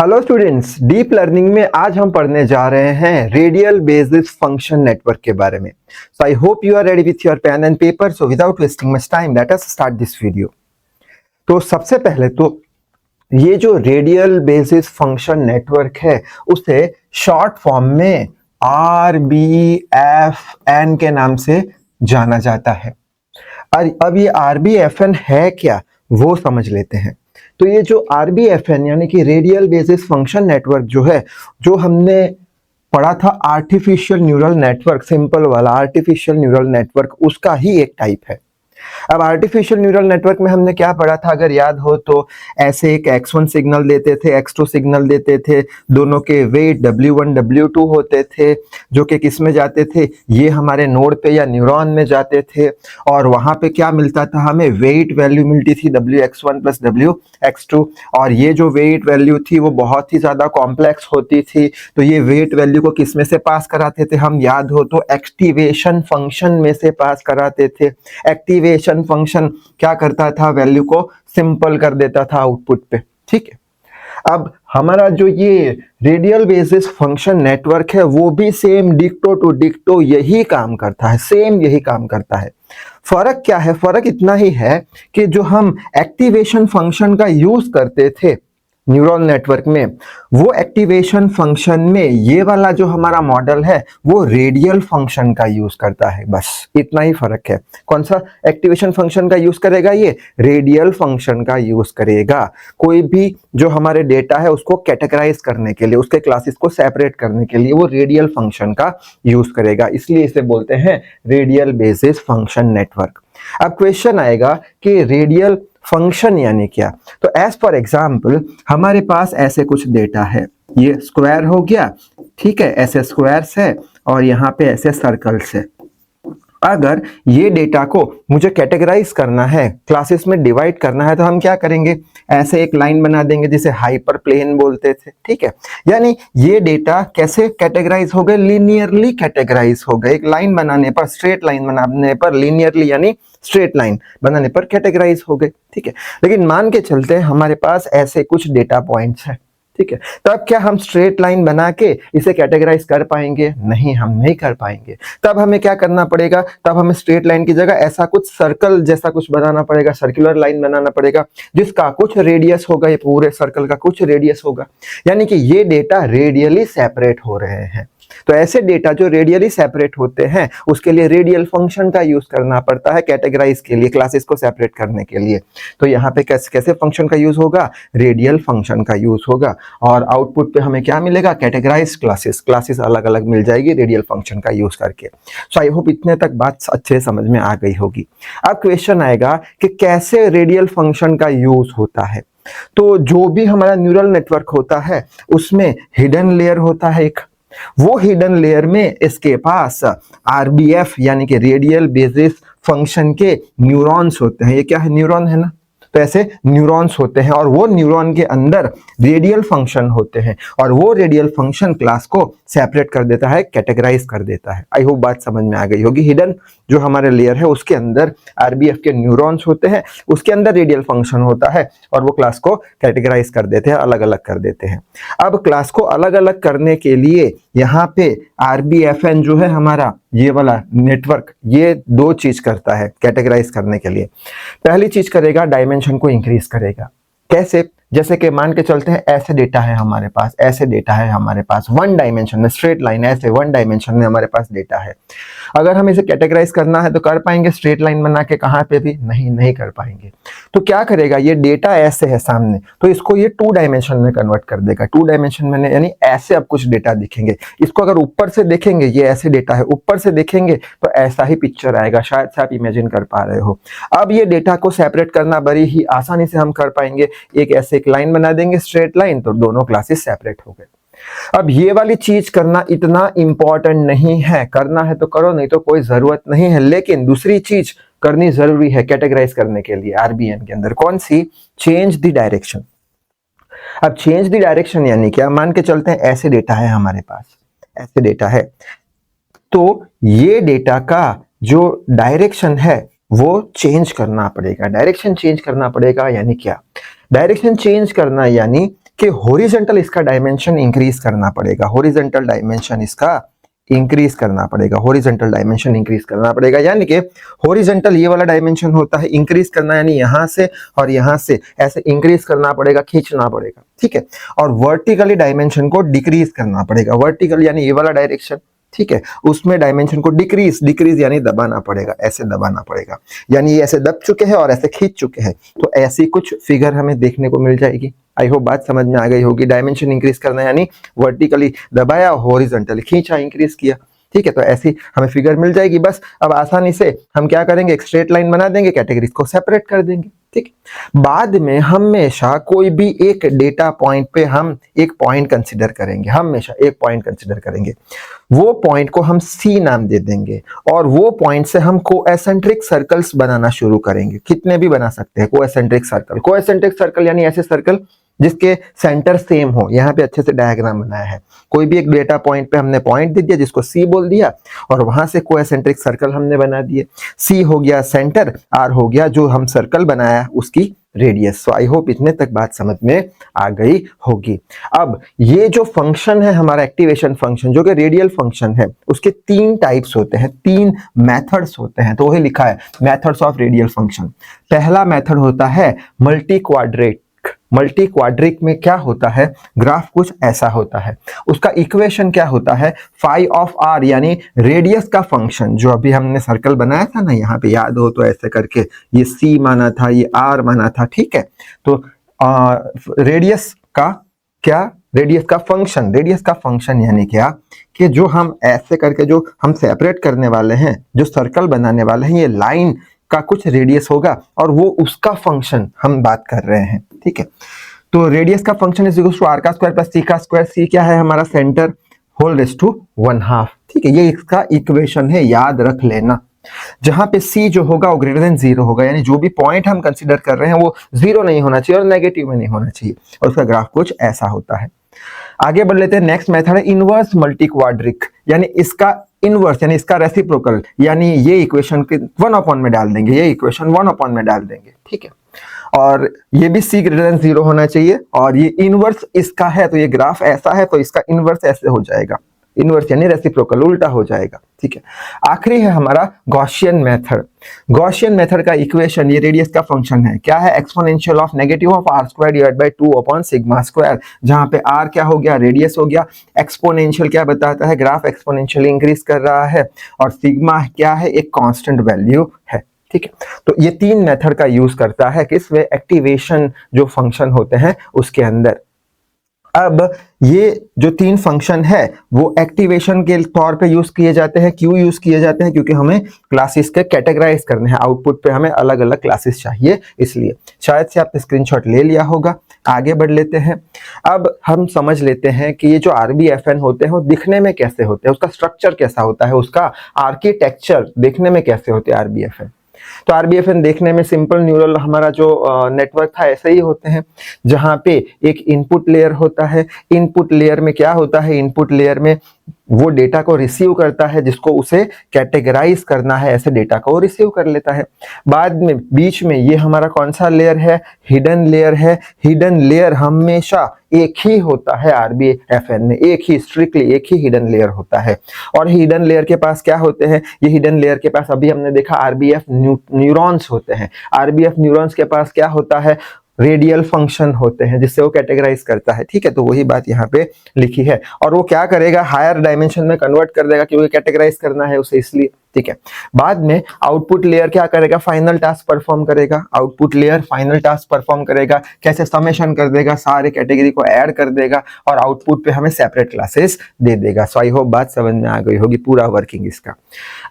Hello students, deep learning में आज हम पढ़ने जा रहे हैं रेडियल बेसिस फंक्शन नेटवर्क के बारे में। So I hope you are ready with your pen and paper. So without wasting much time let us start this video. तो सबसे पहले तो ये जो रेडियल बेसिस फंक्शन नेटवर्क है उसे शॉर्ट फॉर्म में RBFN के नाम से जाना जाता है। और अब ये RBFN है क्या वो समझ लेते हैं। तो ये जो RBFN यानी कि रेडियल बेसिस फंक्शन नेटवर्क जो है, जो हमने पढ़ा था आर्टिफिशियल न्यूरल नेटवर्क, सिंपल वाला आर्टिफिशियल न्यूरल नेटवर्क, उसका ही एक टाइप है। अब आर्टिफिशियल न्यूरल नेटवर्क में हमने क्या पढ़ा था, अगर याद हो तो ऐसे एक X1 सिग्नल देते थे, X2 सिग्नल देते थे, दोनों के वेट W1 W2 होते थे, जो कि किस में जाते थे, ये हमारे नोड पे या न्यूरॉन में जाते थे। और वहां पे क्या मिलता था, हमें वेट वैल्यू मिलती थी WX1 प्लस WX2। और ये जो वेट वैल्यू थी वो बहुत ही ज्यादा कॉम्प्लेक्स होती थी। तो ये वेट वैल्यू को किस में से पास कराते थे, हम याद हो तो एक्टिवेशन फंक्शन में से पास कराते थे। एक्टिवेशन फंक्शन क्या करता था, वैल्यू को सिंपल कर देता था आउटपुट पे। ठीक है, अब हमारा जो ये रेडियल बेसिस फंक्शन नेटवर्क है वो भी सेम डिक्टो टू डिक्टो यही काम करता है, सेम यही काम करता है। फर्क क्या है, फर्क इतना ही है कि जो हम एक्टिवेशन फंक्शन का यूज करते थे न्यूरल नेटवर्क में, वो एक्टिवेशन फंक्शन में ये वाला जो हमारा मॉडल है वो रेडियल फंक्शन का यूज करता है। बस इतना ही फर्क है। कौन सा एक्टिवेशन फंक्शन का यूज करेगा, ये रेडियल फंक्शन का यूज करेगा। कोई भी जो हमारे डेटा है उसको कैटेगराइज करने के लिए, उसके क्लासेस को सेपरेट करने के लिए वो रेडियल फंक्शन का यूज करेगा, इसलिए इसे बोलते हैं रेडियल बेसिस फंक्शन नेटवर्क। अब क्वेश्चन आएगा कि रेडियल फंक्शन यानी क्या। तो एज फॉर एग्जाम्पल हमारे पास ऐसे कुछ डेटा है, ये स्क्वायर हो गया, ठीक है, ऐसे स्क्वायर्स है और यहाँ पे ऐसे सर्कल्स है। अगर ये डेटा को मुझे कैटेगराइज करना है, क्लासेस में डिवाइड करना है, तो हम क्या करेंगे, ऐसे एक लाइन बना देंगे जिसे हाइपर प्लेन बोलते थे। ठीक है, यानी ये डेटा कैसे कैटेगराइज हो गए, लीनियरली कैटेगराइज हो गए। एक लाइन बनाने पर, स्ट्रेट लाइन बनाने पर, लीनियरली यानी स्ट्रेट लाइन बनाने पर कैटेगराइज हो गए। ठीक है, लेकिन मान के चलते हैं हमारे पास ऐसे कुछ डेटा पॉइंट्स हैं। ठीक है, तब क्या हम स्ट्रेट लाइन बना के इसे कैटेगराइज कर पाएंगे? नहीं, हम नहीं कर पाएंगे। तब हमें क्या करना पड़ेगा, तब हमें स्ट्रेट लाइन की जगह ऐसा कुछ सर्कल जैसा कुछ बनाना पड़ेगा, सर्कुलर लाइन बनाना पड़ेगा जिसका कुछ रेडियस होगा, ये पूरे सर्कल का कुछ रेडियस होगा। यानी कि ये डेटा रेडियली सेपरेट हो रहे हैं। तो ऐसे डेटा जो रेडियली सेपरेट होते हैं उसके लिए रेडियल फंक्शन का यूज करना पड़ता है कैटेगराइज के लिए, क्लासेस को सेपरेट करने के लिए। तो यहाँ पे कैसे फंक्शन का यूज होगा, रेडियल फंक्शन का यूज होगा। और आउटपुट पे हमें क्या मिलेगा, कैटेगराइज क्लासेस अलग अलग मिल जाएगी रेडियल फंक्शन का यूज करके। सो आई होप इतने तक बात अच्छे समझ में आ गई होगी। अब क्वेश्चन आएगा कि कैसे रेडियल फंक्शन का यूज होता है। तो जो भी हमारा न्यूरल नेटवर्क होता है उसमें हिडन लेयर होता है एक, वो हिडन लेयर में इसके पास RBF यानी कि रेडियल बेसिस फंक्शन के न्यूरॉन्स होते हैं। ये क्या है, न्यूरॉन है ना, तो ऐसे न्यूरॉन्स होते हैं और वो न्यूरॉन के अंदर रेडियल फंक्शन होते हैं और वो रेडियल फंक्शन क्लास को सेपरेट कर देता है, कैटेगराइज कर देता है। आई होप बात समझ में आ गई होगी। हिडन जो हमारे लेयर है उसके अंदर RBF के न्यूरॉन्स होते हैं, उसके अंदर रेडियल फंक्शन होता है और वो क्लास को कैटेगराइज कर देते हैं, अलग अलग कर देते हैं। अब क्लास को अलग अलग करने के लिए यहाँ पे RBFN जो है हमारा ये वाला नेटवर्क, ये दो चीज करता है कैटेगराइज करने के लिए। पहली चीज करेगा, डायमेंशन को इंक्रीज करेगा। कैसे, जैसे कि मान के चलते हैं ऐसे डेटा है हमारे पास, ऐसे डेटा है हमारे पास वन डायमेंशन में, स्ट्रेट लाइन ऐसे वन डायमेंशन में हमारे पास डेटा है। अगर हम इसे कैटेगराइज करना है तो कर पाएंगे स्ट्रेट लाइन बना के, कहाँ पे भी नहीं कर पाएंगे। तो क्या करेगा, ये डेटा ऐसे है सामने, तो इसको ये 2 डायमेंशन में कन्वर्ट कर देगा। 2 डायमेंशन में यानी ऐसे अब कुछ डेटा दिखेंगे, इसको अगर ऊपर से देखेंगे, ये ऐसे डेटा है, ऊपर से देखेंगे तो ऐसा ही पिक्चर आएगा, शायद से आप इमेजिन कर पा रहे हो। अब ये डेटा को सेपरेट करना बड़ी ही आसानी से हम कर पाएंगे, एक ऐसे एक लाइन बना देंगे स्ट्रेट लाइन, तो दोनों क्लासेस सेपरेट हो गए। अब ये वाली चीज करना इतना इंपॉर्टेंट नहीं है, करना है तो करो, नहीं तो कोई जरूरत नहीं है। लेकिन दूसरी चीज करनी जरूरी है कैटेगराइज करने के लिए RBN के अंदर, कौन सी, चेंज द डायरेक्शन। अब चेंज द डायरेक्शन यानी क्या, मान के चलते हैं ऐसे डेटा है हमारे पास, ऐसे डेटा है, तो ये डेटा का जो डायरेक्शन है वो चेंज करना पड़ेगा। डायरेक्शन चेंज करना पड़ेगा यानी क्या, डायरेक्शन चेंज करना यानी कि हॉरिजॉन्टल इसका डायमेंशन इंक्रीज करना पड़ेगा, हॉरिजॉन्टल डायमेंशन इसका इंक्रीज करना पड़ेगा, हॉरिजॉन्टल डायमेंशन इंक्रीज करना पड़ेगा। यानी कि हॉरिजॉन्टल ये वाला डायमेंशन होता है इंक्रीज करना, यानी यहां से और यहां से ऐसे इंक्रीज करना पड़ेगा, खींचना पड़ेगा, ठीक है। और वर्टिकली डायमेंशन को डिक्रीज करना पड़ेगा, वर्टिकल यानी ये वाला डायरेक्शन, ठीक है, उसमें डायमेंशन को डिक्रीज यानी दबाना पड़ेगा, ऐसे दबाना पड़ेगा, यानी ये ऐसे दब चुके हैं और ऐसे खींच चुके हैं। तो ऐसी कुछ फिगर हमें देखने को मिल जाएगी। आई होप बात समझ में आ गई होगी। डायमेंशन इंक्रीज करना यानी वर्टिकली दबाया, हॉरिजॉन्टली खींचा, इंक्रीज किया, ठीक है। तो ऐसी हमें फिगर मिल जाएगी। बस अब आसानी से हम क्या करेंगे, एक स्ट्रेट लाइन बना देंगे, कैटेगरीज को सेपरेट कर देंगे, ठीक। बाद में हमेशा कोई भी एक डेटा पॉइंट पे हम एक पॉइंट कंसीडर करेंगे, हमेशा एक पॉइंट कंसीडर करेंगे, वो पॉइंट को हम सी नाम दे देंगे और वो पॉइंट से हम कोएसेंट्रिक सर्कल्स बनाना शुरू करेंगे। कितने भी बना सकते हैं कोएसेंट्रिक सर्कल। कोएसेंट्रिक सर्कल यानी ऐसे सर्कल जिसके सेंटर सेम हो। यहाँ पे अच्छे से डायग्राम बनाया है। कोई भी एक डेटा पॉइंट पे हमने पॉइंट दे दिया जिसको सी बोल दिया और वहां से कोएसेंट्रिक सर्कल हमने बना दिए। सी हो गया सेंटर, आर हो गया जो हम सर्कल बनाया उसकी रेडियस। सो आई होप इतने तक बात समझ में आ गई होगी। अब ये जो फंक्शन है हमारा एक्टिवेशन फंक्शन, जो कि रेडियल फंक्शन है, उसके 3 टाइप्स होते हैं, 3 मेथड्स होते हैं। तो वही लिखा है मेथड्स ऑफ रेडियल फंक्शन। पहला मेथड होता है मल्टी क्वाड्रेट। मल्टी क्वाड्रिक में क्या होता है, ग्राफ कुछ ऐसा होता है, उसका इक्वेशन क्या होता है, फाई ऑफ आर यानी रेडियस का फंक्शन, जो अभी हमने सर्कल बनाया था ना, यहाँ पे याद हो तो ऐसे करके ये सी माना था, ये आर माना था, ठीक है। तो रेडियस का क्या, रेडियस का फंक्शन, रेडियस का फंक्शन यानी क्या कि जो हम ऐसे करके जो हम सेपरेट करने वाले हैं, जो सर्कल बनाने वाले हैं, ये लाइन का कुछ रेडियस होगा और वो उसका फंक्शन हम बात कर रहे हैं, ठीक है। तो रेडियस का function is equal to R का स्क्वायर प्लस सी का स्क्वायर। सी क्या है हमारा, सेंटर, होल रेज टू 1/2, ठीक है। ये इसका इक्वेशन है, याद रख लेना। जहां पे सी जो होगा वो ग्रेटर देन 0 होगा, यानी जो भी पॉइंट हम कंसीडर कर रहे हैं वो 0 नहीं होना चाहिए और नेगेटिव में नहीं होना चाहिए, और उसका ग्राफ कुछ ऐसा होता है। आगे बढ़ लेते हैं। नेक्स्ट मेथड है इनवर्स मल्टी क्वाड्रिक, यानी इसका इनवर्स यानी इसका रेसिप्रोकल, यानी ये इक्वेशन के 1/n में डाल देंगे, ये इक्वेशन 1/n में डाल देंगे, ठीक है। और ये भी सी ग्रेटर देन 0 होना चाहिए और ये इनवर्स इसका है, तो ये ग्राफ ऐसा है तो इसका इनवर्स ऐसे हो जाएगा, इनवर्स यानी रेसिप्रोकल, उल्टा हो जाएगा, ठीक है। आखिरी है हमारा गॉसियन मेथड। गॉसियन मेथड का इक्वेशन, ये रेडियस का फंक्शन है, क्या है, exponential of negative of R square divide by 2 upon sigma square, जहां पे आर क्या हो गया, रेडियस हो गया, एक्सपोनेंशियल क्या बताता है, ग्राफ एक्सपोनेंशियली इंक्रीज कर रहा है, और सिग्मा क्या है, एक कांस्टेंट वैल्यू है, ठीक है। तो ये 3 मेथड का यूज करता है किसमें, एक्टिवेशन जो फंक्शन होते हैं उसके अंदर। अब ये जो 3 फंक्शन है वो एक्टिवेशन के तौर पे यूज किए जाते हैं। क्यों यूज किए जाते हैं, क्योंकि हमें क्लासेस के कैटेगराइज करने हैं, आउटपुट पे हमें अलग अलग क्लासेस चाहिए, इसलिए। शायद से आपने स्क्रीनशॉट ले लिया होगा। आगे बढ़ लेते हैं। अब हम समझ लेते हैं कि ये जो RBFN होते हैं वो दिखने में कैसे होते हैं, उसका स्ट्रक्चर कैसा होता है, उसका आर्किटेक्चर देखने में कैसे होते हैं RBFN। तो RBFN देखने में सिंपल न्यूरल हमारा जो नेटवर्क था ऐसे ही होते हैं, जहां पे एक इनपुट लेयर होता है। इनपुट लेयर में क्या होता है, इनपुट लेयर में वो डेटा को रिसीव करता है, जिसको उसे कैटेगराइज करना है, ऐसे डेटा को रिसीव कर लेता है। बाद में बीच में ये हमारा कौन सा लेयर है, हिडन लेयर है। हिडन लेयर हमेशा एक ही होता है RBFN में, एक ही स्ट्रिक्टली एक ही हिडन लेयर होता है। और हिडन लेयर के पास क्या होते हैं, ये हिडन लेयर के पास अभी हमने देखा RBF न्यूरॉन्स होते हैं। RBF न्यूरॉन्स के पास क्या होता है, रेडियल फंक्शन होते हैं, जिससे वो कैटेगराइज करता है, ठीक है। तो वही बात यहाँ पे लिखी है, और वो क्या करेगा, हायर डायमेंशन में कन्वर्ट कर देगा, क्योंकि कैटेगराइज करना है उसे, इसलिए, ठीक है। बाद में आउटपुट लेयर क्या करेगा, फाइनल टास्क परफॉर्म करेगा। Output layer final task perform करेगा, कैसे, समेशन कर देगा, सारे कैटेगरी को ऐड कर देगा और आउटपुट पे हमें सेपरेट क्लासेस दे देगा। सो आई होप बात समझ में आ गई होगी, पूरा वर्किंग इसका।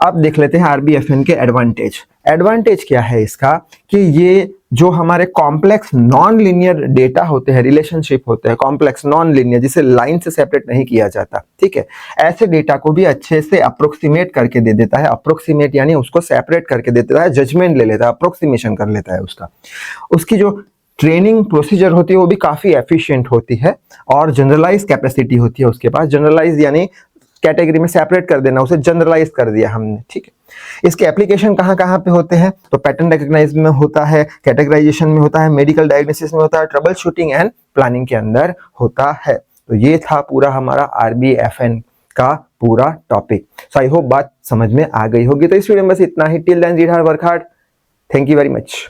अब देख लेते हैं RBFN के एडवांटेज। एडवांटेज क्या है इसका, कि ये जो हमारे कॉम्प्लेक्स नॉन लीनियर डेटा होते हैं, रिलेशनशिप होते हैं कॉम्प्लेक्स नॉन लीनियर, जिसे लाइन से सेपरेट नहीं किया जाता, ठीक है, ऐसे डेटा को भी अच्छे से अप्रोक्सीमेट करके दे देता है। अप्रोक्सीमेट यानी उसको सेपरेट करके दे देता है, जजमेंट ले लेता है, अप्रोक्सीमेशन कर लेता है उसका। उसकी जो ट्रेनिंग प्रोसीजर होती है वो भी काफी एफिशिएंट होती है, और जनरलाइज कैपेसिटी होती है उसके पास। जनरलाइज यानी कैटेगरी में सेपरेट कर देना, उसे जनरलाइज कर दिया हमने, ठीक है। इसके एप्लीकेशन कहाँ कहाँ पे होते हैं, तो पैटर्न रिकॉग्नाइज में होता है, कैटेगराइजेशन में होता है, मेडिकल डायग्नोसिस में होता है, ट्रबल शूटिंग एंड प्लानिंग के अंदर होता है। तो ये था पूरा हमारा RBFN का पूरा टॉपिक। सो आई होप बात समझ में आ गई होगी। तो इस वीडियो में बस इतना ही। Till then read hard work hard. Thank you very much.